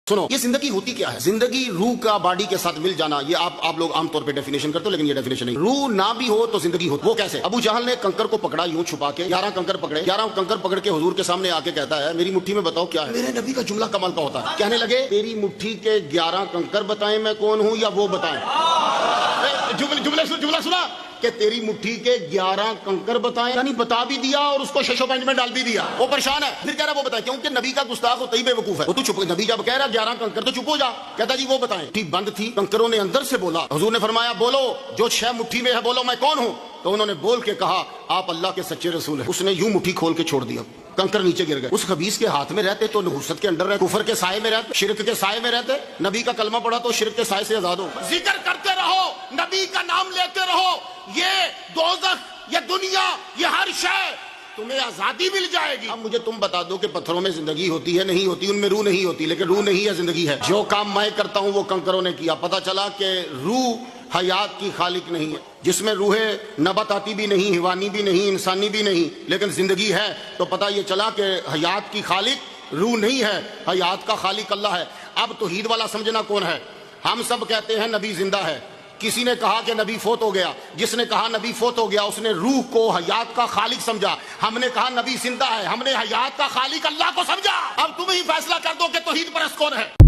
سنو، یہ زندگی ہوتی کیا ہے؟ زندگی روح کا باڈی کے ساتھ مل جانا، یہ آپ لوگ عام طور پہ ڈیفینیشن کرتے ہو، لیکن یہ ڈیفینیشن نہیں۔ روح نہ بھی ہو تو زندگی ہو۔ وہ کیسے؟ ابو جہل نے کنکر کو پکڑا یوں چھپا کے، 11 کنکر پکڑے، 11 کنکر پکڑ کے حضور کے سامنے آ کے کہتا ہے میری مٹھی میں بتاؤ کیا ہے؟ میرے نبی کا جملہ کمال کا ہوتا ہے، کہنے لگے تیری مٹھی کے 11 کنکر بتائیں میں کون ہوں یا وہ بتائیں؟ جملہ سنا کہ تیری مٹھی کے 11 کنکر بتائیں، یعنی بتا بھی دیا اور اس کو ششو پنج میں ڈال بھی دیا۔ وہ پریشان ہے، پھر کہہ رہا وہ بتائیں، کیونکہ نبی کا گستاخ ہوتا ہی بے وقوف ہے۔ وہ تو چپ، نبی جب کہہ رہا 11 کنکر تو چپ ہو جا، کہتا جی وہ بتائیں۔ مٹھی بند تھی، کنکروں نے اندر سے بولا، حضور نے فرمایا بولو جو شے مٹھی میں ہے بولو میں کون ہوں؟ تو انہوں نے بول کے کہا آپ اللہ کے سچے رسول ہیں۔ اس نے یوں مٹھی کھول کے چھوڑ دیا، کنکر نیچے گر گئے۔ اس خبیث کے ہاتھ میں رہتے تو نحوست کے اندر رہتے، کفر کے سائے میں رہتے، شرک کے سائے میں رہتے۔ نبی کا کلمہ پڑھا تو شرک کے سائے سے آزاد ہو۔ ذکر کرتے رہو، نبی کا نام لیتے رہو، یہ دوزخ، یہ دنیا، یہ ہر شے تمہیں آزادی مل جائے گی۔ اب مجھے تم بتا دو کہ پتھروں میں زندگی ہوتی ہے؟ نہیں ہوتی، ان میں روح نہیں ہوتی، لیکن روح نہیں ہے زندگی ہے۔ جو کام میں کرتا ہوں وہ کنکروں نے کیا، پتہ چلا کہ روح حیات کی خالق نہیں ہے، جس میں روح نباتاتی بھی نہیں، حیوانی بھی نہیں، انسانی بھی نہیں، لیکن زندگی ہے۔ تو پتہ یہ چلا کہ حیات کی خالق روح نہیں ہے، حیات کا خالق اللہ ہے۔ اب توحید والا سمجھنا کون ہے؟ ہم سب کہتے ہیں نبی زندہ ہے، کسی نے کہا کہ نبی فوت ہو گیا، جس نے کہا نبی فوت ہو گیا اس نے روح کو حیات کا خالق سمجھا، ہم نے کہا نبی زندہ ہے، ہم نے حیات کا خالق اللہ کو سمجھا۔ اب تم ہی فیصلہ کر دو کہ توحید پرست کون ہے۔